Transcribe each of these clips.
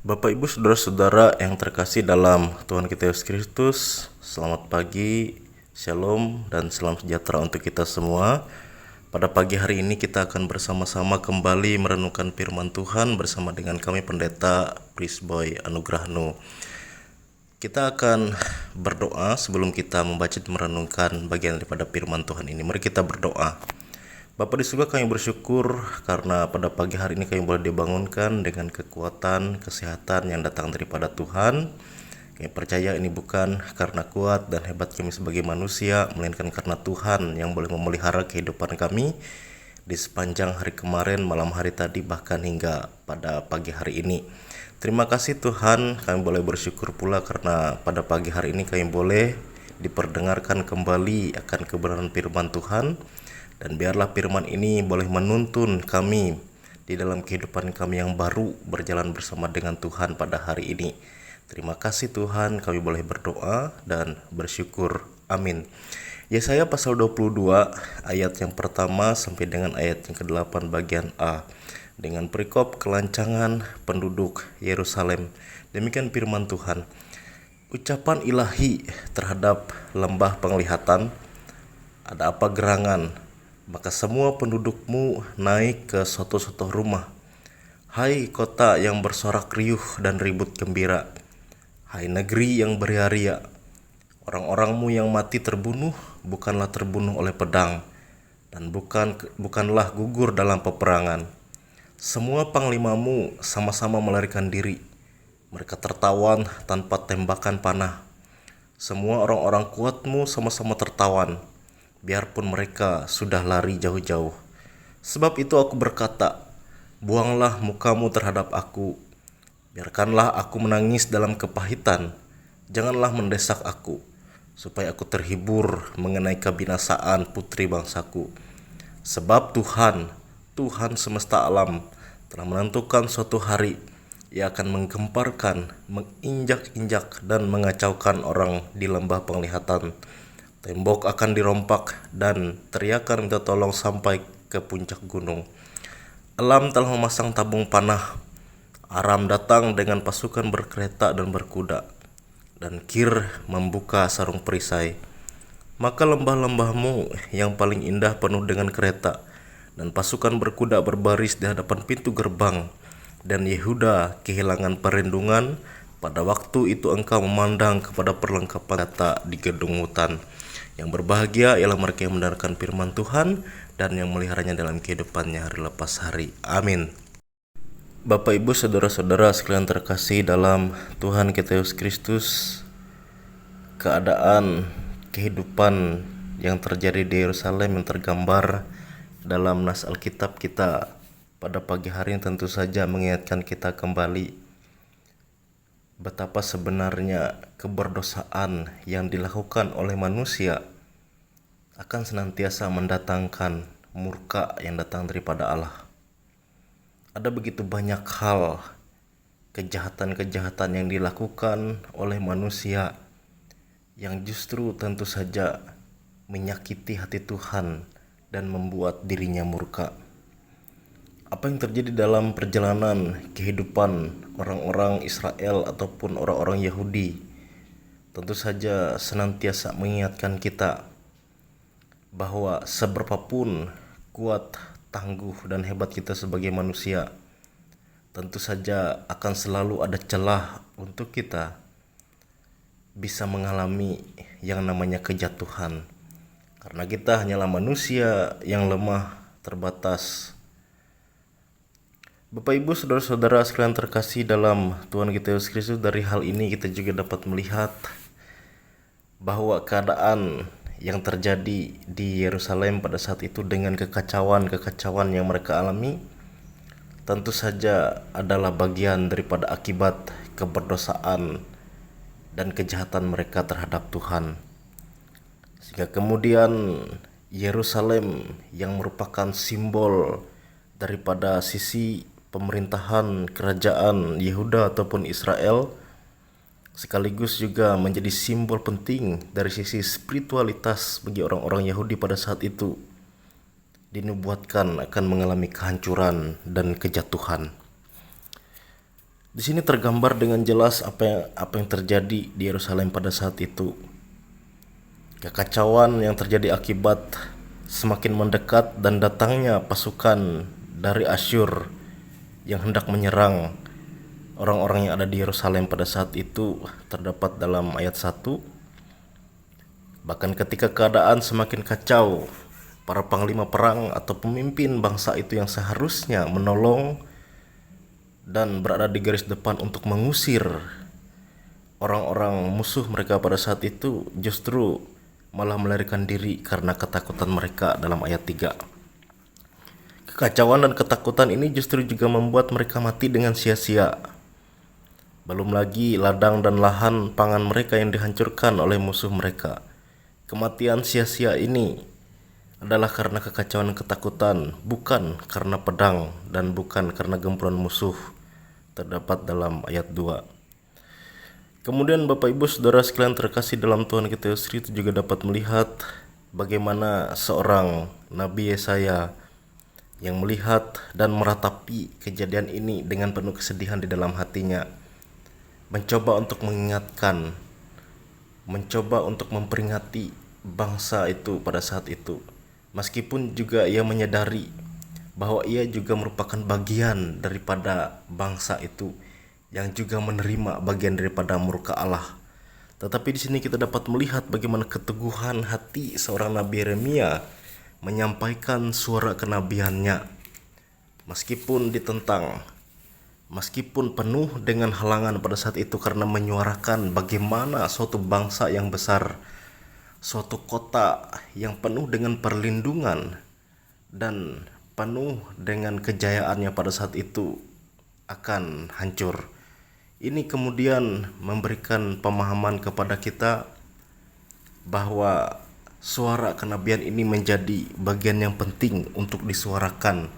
Bapak Ibu Saudara-saudara yang terkasih dalam Tuhan kita Yesus Kristus, selamat pagi, shalom, dan salam sejahtera untuk kita semua. Pada pagi hari ini kita akan bersama-sama kembali merenungkan firman Tuhan bersama dengan kami Pendeta Prisboy Anugrahnu. Kita akan berdoa sebelum kita membaca dan merenungkan bagian daripada firman Tuhan ini. Mari kita berdoa. Bapa di surga, kami bersyukur karena pada pagi hari ini kami boleh dibangunkan dengan kekuatan, kesehatan yang datang daripada Tuhan. Kami percaya ini bukan karena kuat dan hebat kami sebagai manusia, melainkan karena Tuhan yang boleh memelihara kehidupan kami di sepanjang hari kemarin, malam hari tadi, bahkan hingga pada pagi hari ini. Terima kasih Tuhan, kami boleh bersyukur pula karena pada pagi hari ini kami boleh diperdengarkan kembali akan kebenaran firman Tuhan. Dan biarlah firman ini boleh menuntun kami di dalam kehidupan kami yang baru berjalan bersama dengan Tuhan pada hari ini. Terima kasih Tuhan, kami boleh berdoa dan bersyukur. Amin. Yesaya pasal 22 ayat yang pertama sampai dengan ayat yang ke-8 bagian A. Dengan perikop kelancangan penduduk Yerusalem. Demikian firman Tuhan. Ucapan ilahi terhadap lembah penglihatan. Ada apa gerangan? Maka semua pendudukmu naik ke soto-soto rumah. Hai kota yang bersorak riuh dan ribut gembira. Hai negeri yang beria-ria. Orang-orangmu yang mati terbunuh bukanlah terbunuh oleh pedang, dan bukanlah gugur dalam peperangan. Semua panglimamu sama-sama melarikan diri. Mereka tertawan tanpa tembakan panah. Semua orang-orang kuatmu sama-sama tertawan, biarpun mereka sudah lari jauh-jauh. Sebab itu aku berkata, buanglah mukamu terhadap aku. Biarkanlah aku menangis dalam kepahitan. Janganlah mendesak aku, supaya aku terhibur mengenai kebinasaan putri bangsaku. Sebab Tuhan semesta alam telah menentukan suatu hari. Ia akan menggemparkan, menginjak-injak dan mengacaukan orang di lembah penglihatan. Tembok akan dirompak dan teriakan minta tolong sampai ke puncak gunung. Elam telah memasang tabung panah. Aram datang dengan pasukan berkereta dan berkuda. Dan Kir membuka sarung perisai. Maka lembah-lembahmu yang paling indah penuh dengan kereta. Dan pasukan berkuda berbaris di hadapan pintu gerbang. Dan Yehuda kehilangan perlindungan. Pada waktu itu engkau memandang kepada perlengkapan kata di gedung hutan. Yang berbahagia ialah mereka yang mendengarkan firman Tuhan dan yang meliharanya dalam kehidupannya hari lepas hari. Amin. Bapak Ibu Saudara-saudara sekalian terkasih dalam Tuhan kita Yesus Kristus, keadaan kehidupan yang terjadi di Yerusalem yang tergambar dalam nas Alkitab kita pada pagi hari ini tentu saja mengingatkan kita kembali betapa sebenarnya keberdosaan yang dilakukan oleh manusia akan senantiasa mendatangkan murka yang datang daripada Allah. Ada begitu banyak hal kejahatan-kejahatan yang dilakukan oleh manusia yang justru tentu saja menyakiti hati Tuhan dan membuat dirinya murka. Apa yang terjadi dalam perjalanan kehidupan orang-orang Israel ataupun orang-orang Yahudi tentu saja senantiasa mengingatkan kita bahwa seberapapun kuat, tangguh, dan hebat kita sebagai manusia, tentu saja akan selalu ada celah untuk kita bisa mengalami yang namanya kejatuhan. Karena kita hanyalah manusia yang lemah, terbatas. Bapak Ibu Saudara-saudara sekalian terkasih dalam Tuhan kita Yesus Kristus, dari hal ini kita juga dapat melihat bahwa keadaan yang terjadi di Yerusalem pada saat itu dengan kekacauan yang mereka alami tentu saja adalah bagian daripada akibat keberdosaan dan kejahatan mereka terhadap Tuhan. Sehingga kemudian Yerusalem yang merupakan simbol daripada sisi pemerintahan kerajaan Yehuda ataupun Israel, sekaligus juga menjadi simbol penting dari sisi spiritualitas bagi orang-orang Yahudi pada saat itu, dinubuatkan akan mengalami kehancuran dan kejatuhan. Di sini tergambar dengan jelas apa yang terjadi di Yerusalem pada saat itu. Kekacauan yang terjadi akibat semakin mendekat dan datangnya pasukan dari Asyur yang hendak menyerang orang-orang yang ada di Yerusalem pada saat itu terdapat dalam ayat 1. Bahkan ketika keadaan semakin kacau, para panglima perang atau pemimpin bangsa itu yang seharusnya menolong dan berada di garis depan untuk mengusir orang-orang musuh mereka pada saat itu, justru malah melarikan diri karena ketakutan mereka dalam ayat 3. Kekacauan dan ketakutan ini justru juga membuat mereka mati dengan sia-sia. Belum lagi ladang dan lahan pangan mereka yang dihancurkan oleh musuh mereka. Kematian sia-sia ini adalah karena kekacauan dan ketakutan, bukan karena pedang dan bukan karena gempuran musuh, terdapat dalam ayat 2. Kemudian Bapak Ibu Saudara sekalian terkasih dalam Tuhan kita Yesus Kristus juga dapat melihat bagaimana seorang Nabi Yesaya yang melihat dan meratapi kejadian ini dengan penuh kesedihan di dalam hatinya, mencoba untuk mengingatkan, mencoba untuk memperingati bangsa itu pada saat itu. Meskipun juga ia menyadari bahwa ia juga merupakan bagian daripada bangsa itu yang juga menerima bagian daripada murka Allah. Tetapi di sini kita dapat melihat bagaimana keteguhan hati seorang Nabi Yeremia menyampaikan suara kenabiannya. Meskipun ditentang, meskipun penuh dengan halangan pada saat itu karena menyuarakan bagaimana suatu bangsa yang besar, suatu kota yang penuh dengan perlindungan dan penuh dengan kejayaannya pada saat itu akan hancur. Ini kemudian memberikan pemahaman kepada kita bahwa suara kenabian ini menjadi bagian yang penting untuk disuarakan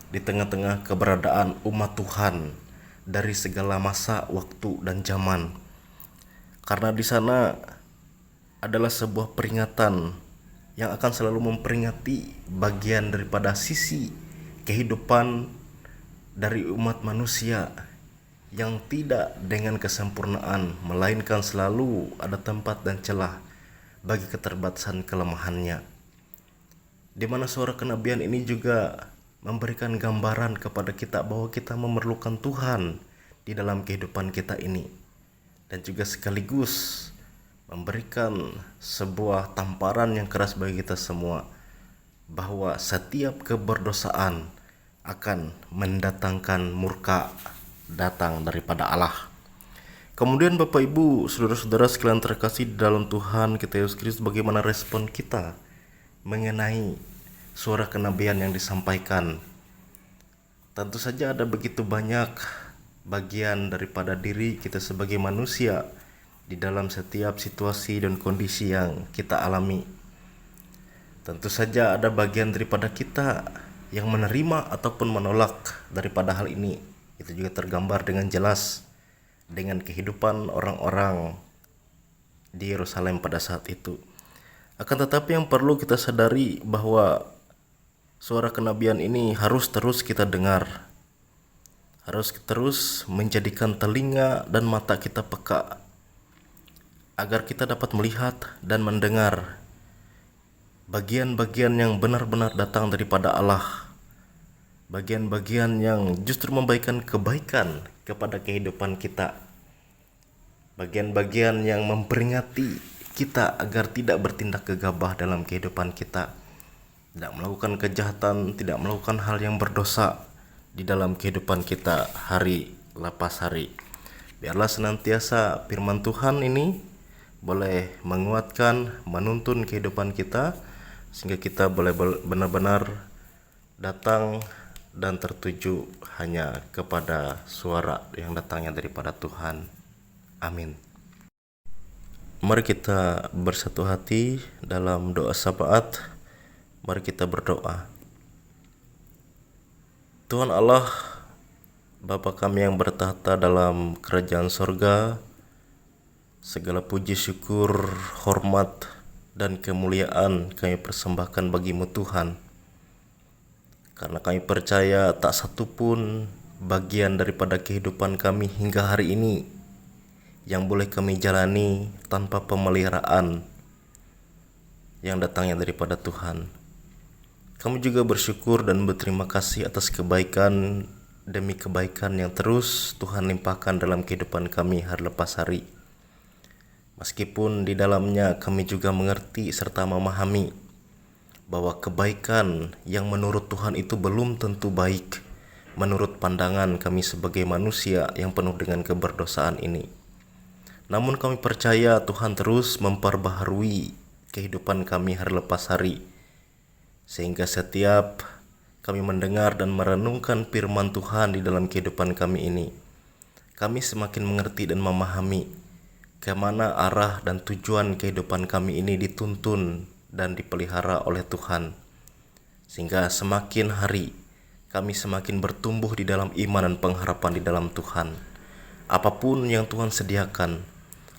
di tengah-tengah keberadaan umat Tuhan dari segala masa, waktu, dan zaman. Karena di sana adalah sebuah peringatan yang akan selalu memperingati bagian daripada sisi kehidupan dari umat manusia yang tidak dengan kesempurnaan, melainkan selalu ada tempat dan celah bagi keterbatasan kelemahannya. Di mana suara kenabian ini juga memberikan gambaran kepada kita bahwa kita memerlukan Tuhan di dalam kehidupan kita ini, dan juga sekaligus memberikan sebuah tamparan yang keras bagi kita semua bahwa setiap keberdosaan akan mendatangkan murka datang daripada Allah. Kemudian Bapak Ibu, saudara-saudara sekalian terkasih dalam Tuhan kita Yesus Kristus, bagaimana respon kita mengenai suara kenabian yang disampaikan? Tentu saja ada begitu banyak bagian daripada diri kita sebagai manusia di dalam setiap situasi dan kondisi yang kita alami. Tentu saja ada bagian daripada kita yang menerima ataupun menolak daripada hal ini. Itu juga tergambar dengan jelas dengan kehidupan orang-orang di Yerusalem pada saat itu. Akan tetapi yang perlu kita sadari bahwa suara kenabian ini harus terus kita dengar, harus terus menjadikan telinga dan mata kita peka, agar kita dapat melihat dan mendengar bagian-bagian yang benar-benar datang daripada Allah, bagian-bagian yang justru memberikan kebaikan kepada kehidupan kita, bagian-bagian yang memperingati kita agar tidak bertindak gegabah dalam kehidupan kita, tidak melakukan kejahatan, tidak melakukan hal yang berdosa di dalam kehidupan kita hari lepas hari. Biarlah senantiasa firman Tuhan ini boleh menguatkan, menuntun kehidupan kita, sehingga kita boleh benar-benar datang dan tertuju hanya kepada suara yang datangnya daripada Tuhan. Amin. Mari kita bersatu hati dalam doa syafaat. Mari kita berdoa. Tuhan Allah, Bapa kami yang bertahta dalam kerajaan sorga, segala puji syukur, hormat, dan kemuliaan kami persembahkan bagi-Mu Tuhan. Karena kami percaya tak satu pun bagian daripada kehidupan kami hingga hari ini yang boleh kami jalani tanpa pemeliharaan yang datangnya daripada Tuhan. Kami juga bersyukur dan berterima kasih atas kebaikan demi kebaikan yang terus Tuhan limpahkan dalam kehidupan kami hari lepas hari. Meskipun di dalamnya kami juga mengerti serta memahami bahwa kebaikan yang menurut Tuhan itu belum tentu baik menurut pandangan kami sebagai manusia yang penuh dengan keberdosaan ini. Namun kami percaya Tuhan terus memperbaharui kehidupan kami hari lepas hari, sehingga setiap kami mendengar dan merenungkan firman Tuhan di dalam kehidupan kami ini, kami semakin mengerti dan memahami kemana arah dan tujuan kehidupan kami ini dituntun dan dipelihara oleh Tuhan. Sehingga semakin hari kami semakin bertumbuh di dalam iman dan pengharapan di dalam Tuhan. Apapun yang Tuhan sediakan,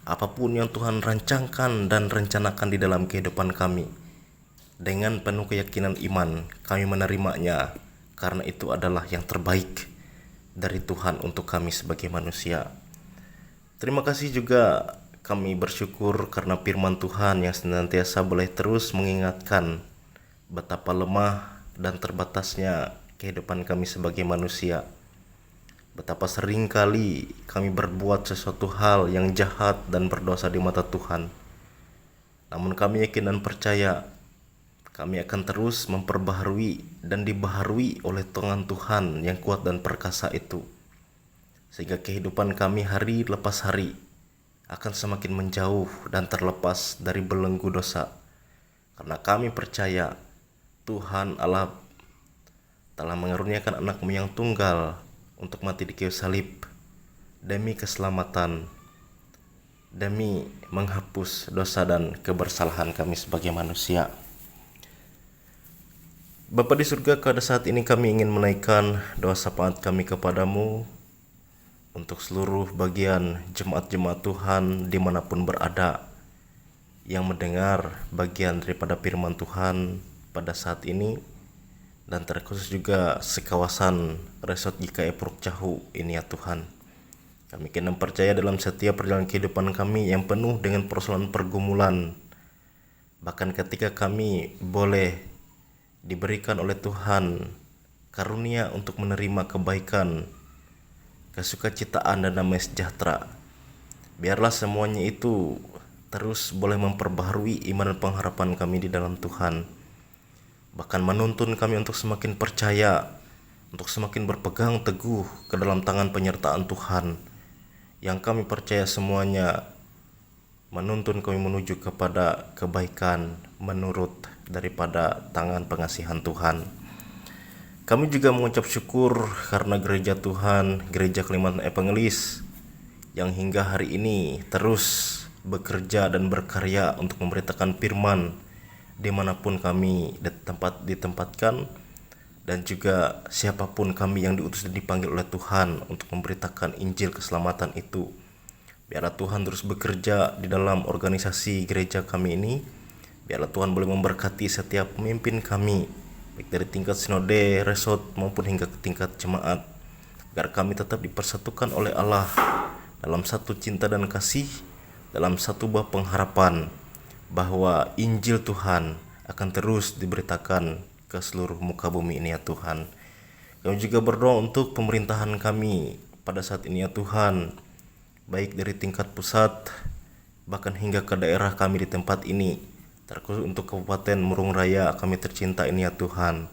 apapun yang Tuhan rancangkan dan rencanakan di dalam kehidupan kami, dengan penuh keyakinan iman kami menerimanya, karena itu adalah yang terbaik dari Tuhan untuk kami sebagai manusia. Terima kasih juga kami bersyukur karena firman Tuhan yang senantiasa boleh terus mengingatkan betapa lemah dan terbatasnya kehidupan kami sebagai manusia. Betapa sering kali kami berbuat sesuatu hal yang jahat dan berdosa di mata Tuhan. Namun kami yakin dan percaya kami akan terus memperbaharui dan dibaharui oleh tangan Tuhan yang kuat dan perkasa itu. Sehingga kehidupan kami hari lepas hari akan semakin menjauh dan terlepas dari belenggu dosa. Karena kami percaya Tuhan Allah telah mengaruniakan anakmu yang tunggal untuk mati di kayu salib demi keselamatan, demi menghapus dosa dan kebersalahan kami sebagai manusia. Bapa di surga, pada saat ini kami ingin menaikkan doa syafaat kami kepadamu untuk seluruh bagian jemaat-jemaat Tuhan dimanapun berada yang mendengar bagian daripada firman Tuhan pada saat ini, dan terkhusus juga sekawasan Resort GKI Puruk Cahu ini ya Tuhan. Kami kena percaya dalam setiap perjalanan kehidupan kami yang penuh dengan persoalan pergumulan. Bahkan ketika kami boleh diberikan oleh Tuhan karunia untuk menerima kebaikan, kesukacitaan dan damai sejahtera, biarlah semuanya itu terus boleh memperbaharui iman dan pengharapan kami di dalam Tuhan. Bahkan menuntun kami untuk semakin percaya, untuk semakin berpegang teguh ke dalam tangan penyertaan Tuhan, yang kami percaya semuanya menuntun kami menuju kepada kebaikan menurut daripada tangan pengasihan Tuhan. Kami juga mengucap syukur karena gereja Tuhan, Gereja Kalimantan Evangelis, yang hingga hari ini terus bekerja dan berkarya untuk memberitakan firman dimanapun kami ditempatkan, dan juga siapapun kami yang diutus dan dipanggil oleh Tuhan untuk memberitakan Injil keselamatan itu. Biarlah Tuhan terus bekerja di dalam organisasi gereja kami ini. Biarlah Tuhan boleh memberkati setiap pemimpin kami, baik dari tingkat sinode, resort maupun hingga ke tingkat jemaat, agar kami tetap dipersatukan oleh Allah dalam satu cinta dan kasih, dalam satu buah pengharapan bahwa Injil Tuhan akan terus diberitakan ke seluruh muka bumi ini ya Tuhan. Kami juga berdoa untuk pemerintahan kami pada saat ini ya Tuhan, baik dari tingkat pusat bahkan hingga ke daerah kami di tempat ini, terkhusus untuk Kabupaten Murung Raya kami tercinta ini ya Tuhan.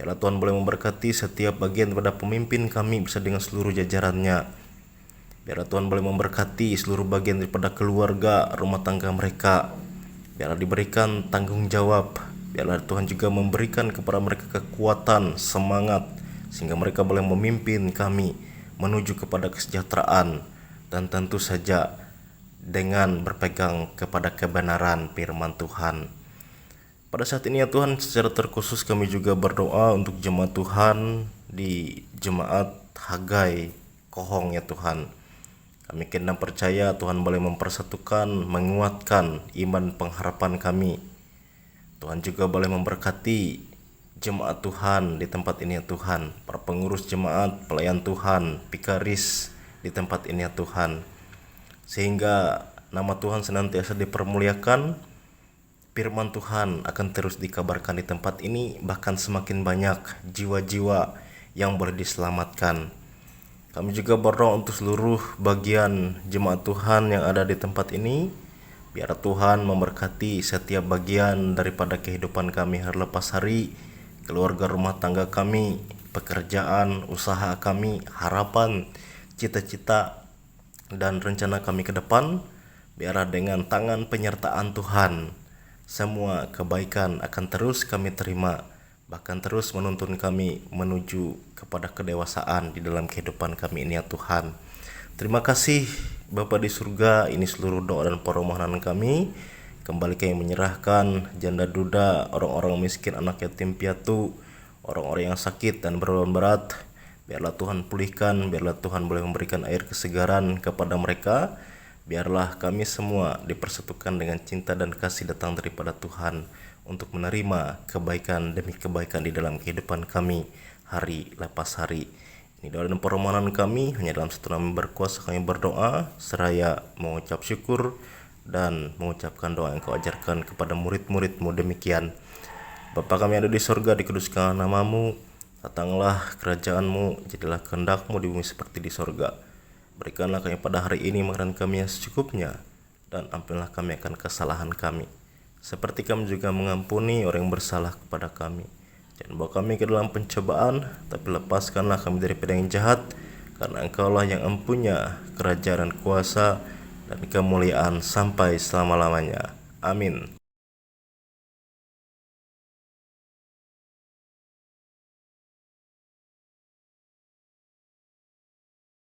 Biarlah Tuhan boleh memberkati setiap bagian pada pemimpin kami bersama dengan seluruh jajarannya. Biarlah Tuhan boleh memberkati seluruh bagian daripada keluarga, rumah tangga mereka. Biarlah diberikan tanggung jawab. Biarlah Tuhan juga memberikan kepada mereka kekuatan, semangat, sehingga mereka boleh memimpin kami menuju kepada kesejahteraan, dan tentu saja dengan berpegang kepada kebenaran firman Tuhan. Pada saat ini ya Tuhan, secara terkhusus kami juga berdoa untuk jemaat Tuhan di Jemaat Hagai Kohong ya Tuhan. Kami kena percaya Tuhan boleh mempersatukan, menguatkan iman pengharapan kami. Tuhan juga boleh memberkati jemaat Tuhan di tempat ini ya Tuhan, para pengurus jemaat, pelayan Tuhan, pikaris di tempat ini ya Tuhan, sehingga nama Tuhan senantiasa dipermuliakan, firman Tuhan akan terus dikabarkan di tempat ini, bahkan semakin banyak jiwa-jiwa yang boleh diselamatkan. Kami juga berdoa untuk seluruh bagian jemaat Tuhan yang ada di tempat ini. Biar Tuhan memberkati setiap bagian daripada kehidupan kami hari lepas hari, keluarga rumah tangga kami, pekerjaan, usaha kami, harapan, cita-cita, dan rencana kami ke depan. Biarlah dengan tangan penyertaan Tuhan, semua kebaikan akan terus kami terima, bahkan terus menuntun kami menuju kepada kedewasaan di dalam kehidupan kami ini ya Tuhan. Terima kasih Bapa di surga, ini seluruh doa dan permohonan kami. Kembali kami menyerahkan janda duda, orang-orang miskin, anak yatim piatu, orang-orang yang sakit dan beban berat. Biarlah Tuhan pulihkan, biarlah Tuhan boleh memberikan air kesegaran kepada mereka. Biarlah kami semua dipersatukan dengan cinta dan kasih datang daripada Tuhan untuk menerima kebaikan demi kebaikan di dalam kehidupan kami hari lepas hari. Ini doa dan permohonan kami, hanya dalam satu nama berkuasa kami berdoa, seraya mengucap syukur dan mengucapkan doa yang kau ajarkan kepada murid-murid-Mu demikian. Bapa kami ada di sorga, dikuduskan namamu, datanglah kerajaan-Mu, jadilah kehendak-Mu di bumi seperti di sorga. Berikanlah kami pada hari ini makanan kami yang secukupnya, dan ampunilah kami akan kesalahan kami, seperti kami juga mengampuni orang yang bersalah kepada kami. Jangan bawa kami ke dalam pencobaan, tapi lepaskanlah kami daripada yang jahat, karena Engkaulah yang empunya kerajaan dan kuasa dan kemuliaan sampai selama-lamanya. Amin.